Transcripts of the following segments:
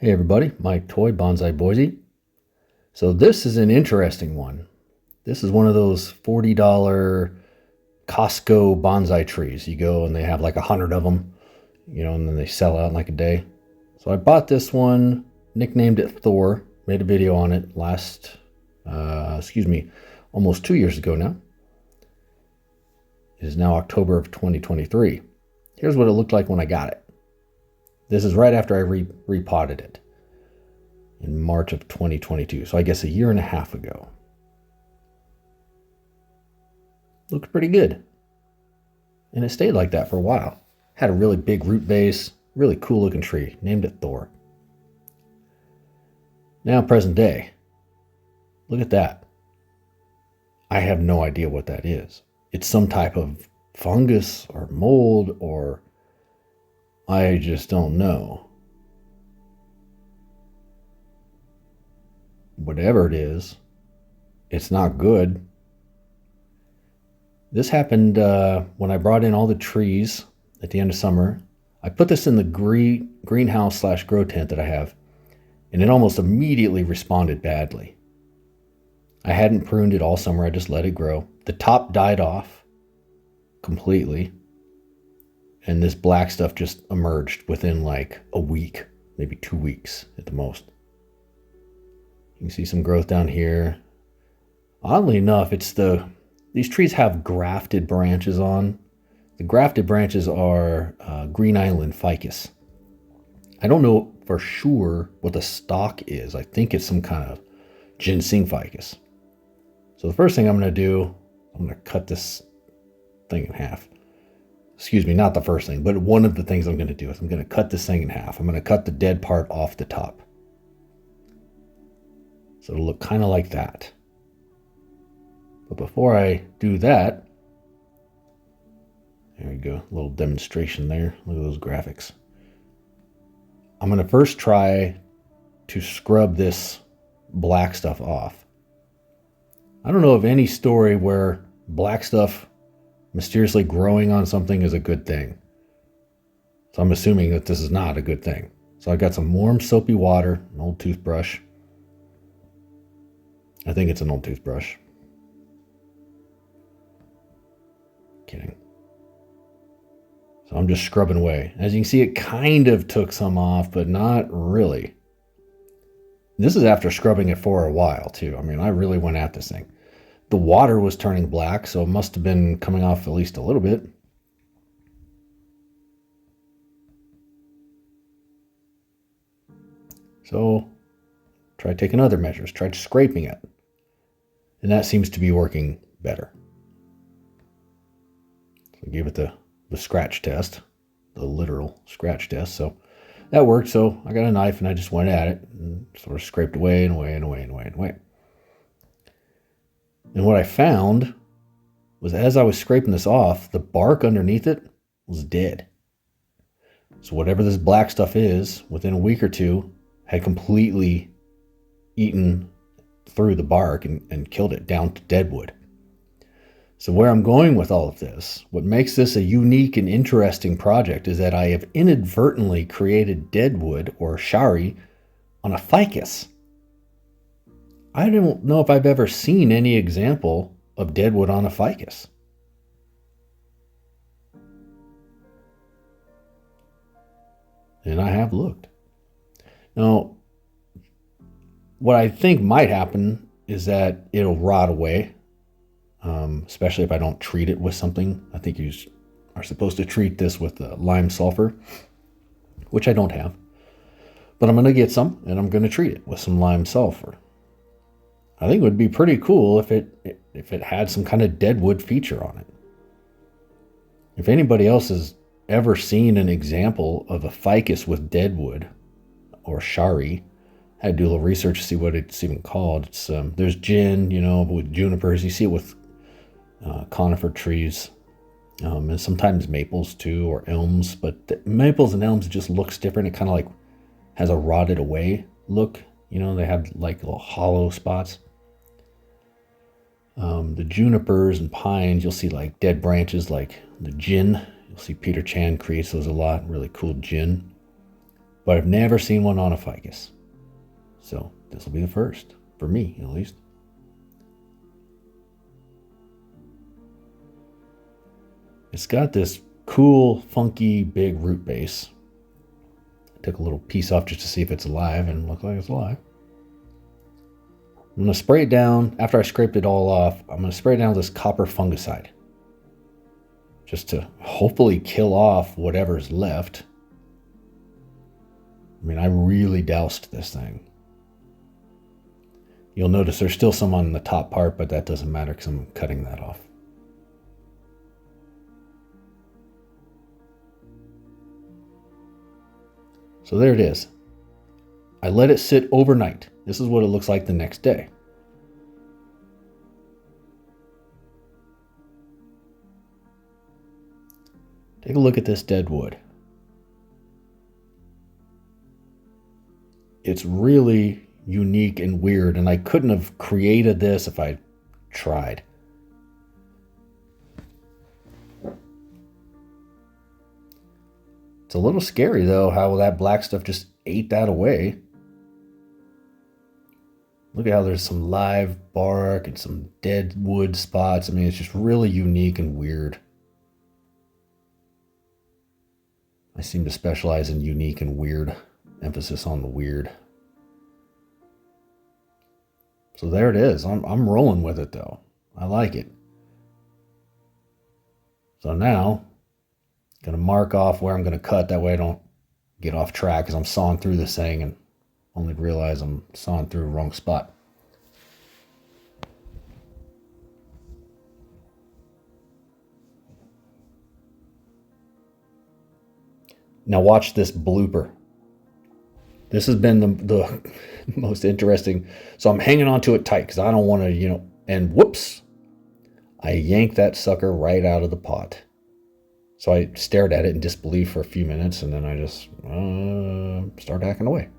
Hey everybody, Mike Toy, Bonsai Boise. So this is an interesting one. This is one of those $40 Costco bonsai trees. You go and they have like 100 of them, and then they sell out in like a day. So I bought this one, nicknamed it Thor, made a video on it almost 2 years ago now. It is now October of 2023. Here's what it looked like when I got it. This is right after I repotted it in March of 2022. So I guess a year and a half ago. Looked pretty good. And it stayed like that for a while. Had a really big root base, really cool looking tree. Named it Thor. Now present day. Look at that. I have no idea what that is. It's some type of fungus or mold or I just don't know. Whatever it is, it's not good. This happened when I brought in all the trees at the end of summer. I put this in the greenhouse/grow tent that I have, and it almost immediately responded badly. I hadn't pruned it all summer. I just let it grow. The top died off completely. And this black stuff just emerged within like a week, maybe 2 weeks at the most. You can see some growth down here. Oddly enough, these trees have grafted branches on. The grafted branches are Green Island ficus. I don't know for sure what the stock is. I think it's some kind of Ginseng ficus. So the first thing I'm going to do, I'm going to cut this thing in half. Excuse me, not the first thing, but one of the things I'm going to do is I'm going to cut this thing in half. I'm going to cut the dead part off the top. So it'll look kind of like that. But before I do that, there we go, a little demonstration there. Look at those graphics. I'm going to first try to scrub this black stuff off. I don't know of any story where black stuff mysteriously growing on something is a good thing. So I'm assuming that this is not a good thing. So I got some warm soapy water, an old toothbrush. I think it's an old toothbrush. Kidding. So I'm just scrubbing away. As you can see, it kind of took some off, but not really. This is after scrubbing it for a while too. I mean, I really went at this thing. The water was turning black, so it must have been coming off at least a little bit. So, try taking other measures. Try scraping it. And that seems to be working better. So I gave it the scratch test, the literal scratch test. So that worked. So I got a knife and I just went at it and sort of scraped away and away and away and away and away. And what I found was as I was scraping this off, the bark underneath it was dead. So whatever this black stuff is, within a week or two, had completely eaten through the bark and killed it down to deadwood. So where I'm going with all of this, what makes this a unique and interesting project is that I have inadvertently created deadwood or shari on a ficus. I don't know if I've ever seen any example of deadwood on a ficus. And I have looked. Now, what I think might happen is that it'll rot away, especially if I don't treat it with something. I think you are supposed to treat this with lime sulfur, which I don't have. But I'm going to get some, and I'm going to treat it with some lime sulfur. I think it would be pretty cool if it had some kind of deadwood feature on it. If anybody else has ever seen an example of a ficus with deadwood or shari, I had to do a little research to see what it's even called. It's there's gin, with junipers. You see it with conifer trees, and sometimes maples too, or elms. But the maples and elms just looks different. It kind of like has a rotted away look. They have like little hollow spots. The junipers and pines, you'll see like dead branches, like the gin. You'll see Peter Chan creates those a lot. Really cool gin. but I've never seen one on a ficus. So this will be the first, for me at least. It's got this cool, funky, big root base. I took a little piece off just to see if it's alive, and it looks like it's alive. I'm going to spray it down. After I scraped it all off, I'm going to spray it down with this copper fungicide, just to hopefully kill off whatever's left. I mean, I really doused this thing. You'll notice there's still some on the top part, but that doesn't matter because I'm cutting that off. So there it is. I let it sit overnight. This is what it looks like the next day. Take a look at this deadwood. It's really unique and weird, and I couldn't have created this if I tried. It's a little scary though how that black stuff just ate that away. Look at how there's some live bark and some dead wood spots. I mean, it's just really unique and weird. I seem to specialize in unique and weird. Emphasis on the weird. So there it is. I'm rolling with it though. I like it. So now, I'm going to mark off where I'm going to cut. That way I don't get off track because I'm sawing through this thing and only realize I'm sawing through the wrong spot. Now watch this blooper. This has been the most interesting. So I'm hanging onto it tight because I don't want to, and whoops, I yanked that sucker right out of the pot. So I stared at it in disbelief for a few minutes, and then I just started hacking away.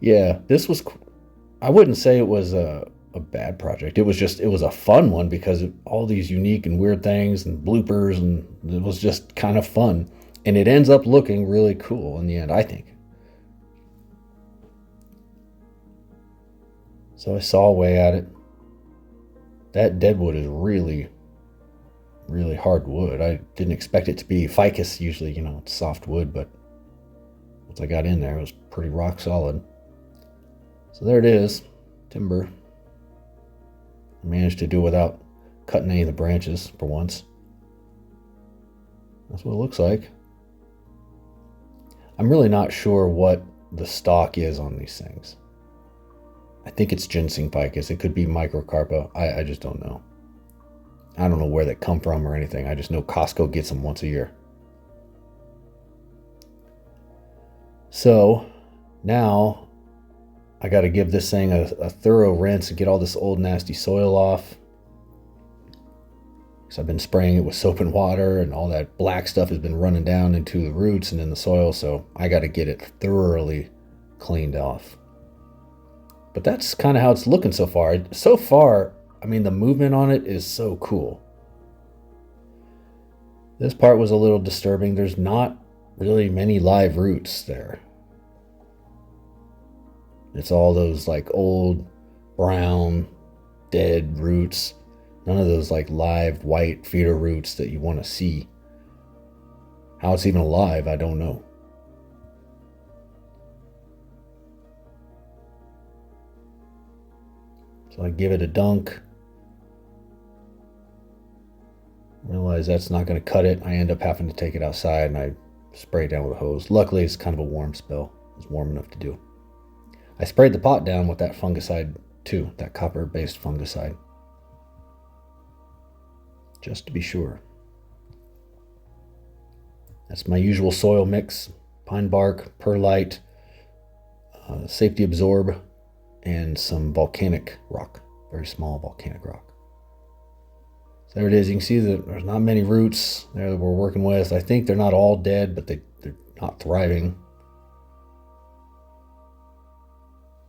Yeah, this was, I wouldn't say it was a bad project. It was a fun one because of all these unique and weird things and bloopers, and it was just kind of fun. And it ends up looking really cool in the end, I think. So I saw away at it. That deadwood is really, really hard wood. I didn't expect it to be ficus. Usually, it's soft wood, but once I got in there, it was pretty rock solid. So there it is, timber. I managed to do it without cutting any of the branches for once. That's what it looks like. I'm really not sure what the stock is on these things. I think it's Ginseng Ficus. It could be microcarpa. I just don't know. I don't know where they come from or anything. I just know Costco gets them once a year. So now I got to give this thing a thorough rinse and get all this old nasty soil off. Because I've been spraying it with soap and water, and all that black stuff has been running down into the roots and in the soil. So I got to get it thoroughly cleaned off. But that's kind of how it's looking so far. So far, I mean, the movement on it is so cool. This part was a little disturbing. There's not really many live roots there. It's all those like old brown dead roots. None of those like live white feeder roots that you want to see. How it's even alive, I don't know. So I give it a dunk. Realize that's not going to cut it. I end up having to take it outside and I spray it down with a hose. Luckily, it's kind of a warm spell. It's warm enough to do. I sprayed the pot down with that fungicide too, that copper-based fungicide. Just to be sure. That's my usual soil mix: pine bark, perlite, safety absorb, and some volcanic rock, very small volcanic rock. So there it is. You can see that there's not many roots there that we're working with. I think they're not all dead, but they're not thriving.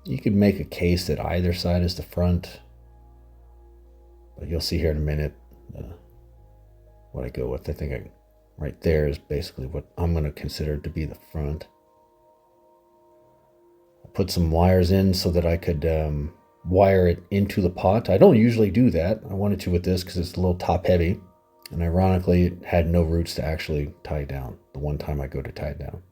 You could make a case that either side is the front, but you'll see here in a minute what I go with. I think Right there is basically what I'm going to consider to be the front. I put some wires in so that I could wire it into the pot. I don't usually do that. I wanted to with this because it's a little top heavy. And ironically, it had no roots to actually tie down the one time I go to tie it down.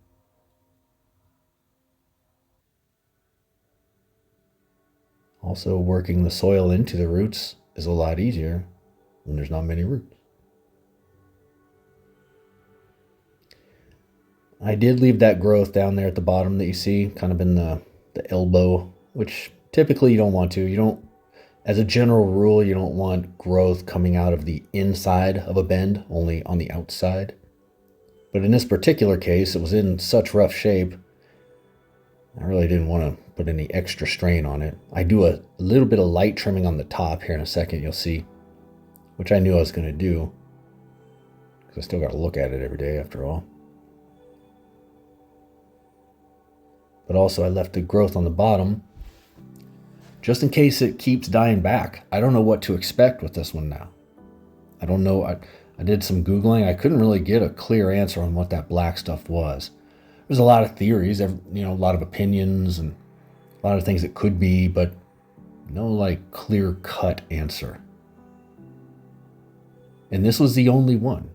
Also, working the soil into the roots is a lot easier when there's not many roots. I did leave that growth down there at the bottom that you see, kind of in the elbow, which typically you don't want to. You don't, as a general rule, you don't want growth coming out of the inside of a bend, only on the outside. But in this particular case, it was in such rough shape, I really didn't want to put any extra strain on it. I do a little bit of light trimming on the top here in a second, you'll see, which I knew I was going to do, because I still got to look at it every day after all. But also I left the growth on the bottom just in case it keeps dying back. I don't know what to expect with this one now. I don't know. I did some Googling. I couldn't really get a clear answer on what that black stuff was. There's a lot of theories, a lot of opinions and a lot of things it could be, but no like clear-cut answer. And this was the only one.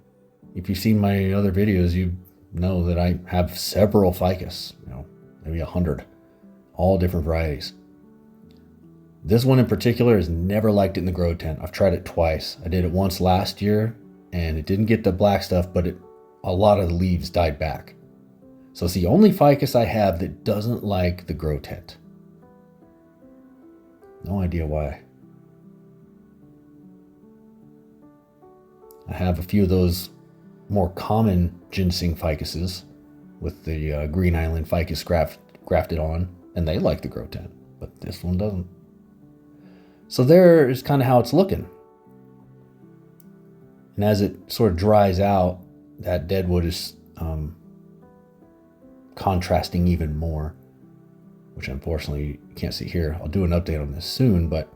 If you've seen my other videos, you know that I have several ficus, maybe 100, all different varieties. This one in particular has never liked it in the grow tent. I've tried it twice. I did it once last year and it didn't get the black stuff, but a lot of the leaves died back. So it's the only ficus I have that doesn't like the grow tent. No idea why. I have a few of those more common ginseng ficuses with the Green Island ficus grafted on, and they like the grow tent, but this one doesn't. So there is kind of how it's looking. And as it sort of dries out, that deadwood is contrasting even more, which unfortunately you can't see here. I'll do an update on this soon, but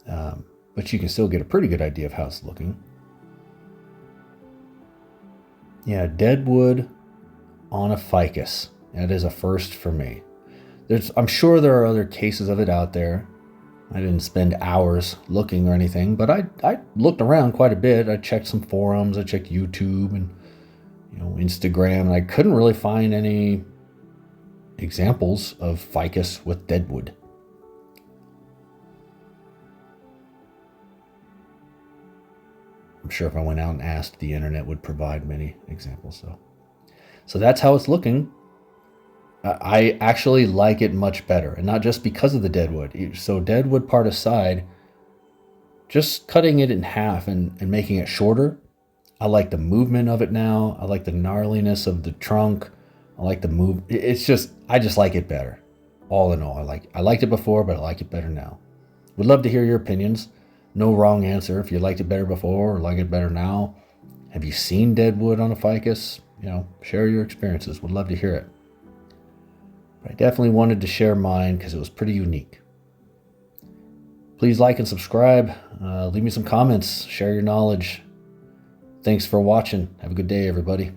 you can still get a pretty good idea of how it's looking. Yeah, deadwood on a ficus. That is a first for me. I'm sure there are other cases of it out there. I didn't spend hours looking or anything, but I looked around quite a bit. I checked some forums, I checked YouTube and Instagram, and I couldn't really find any examples of ficus with deadwood. I'm sure if I went out and asked, the internet would provide many examples. So that's how it's looking. I actually like it much better, and not just because of the deadwood. So deadwood part aside, just cutting it in half and making it shorter, I like the movement of it now. I like the gnarliness of the trunk. I like the move. I just like it better. All in all, I liked it before, but I like it better now. Would love to hear your opinions. No wrong answer. If you liked it better before or like it better now. Have you seen deadwood on a ficus? Share your experiences. Would love to hear it. But I definitely wanted to share mine because it was pretty unique. Please like and subscribe. Leave me some comments. Share your knowledge. Thanks for watching. Have a good day, everybody.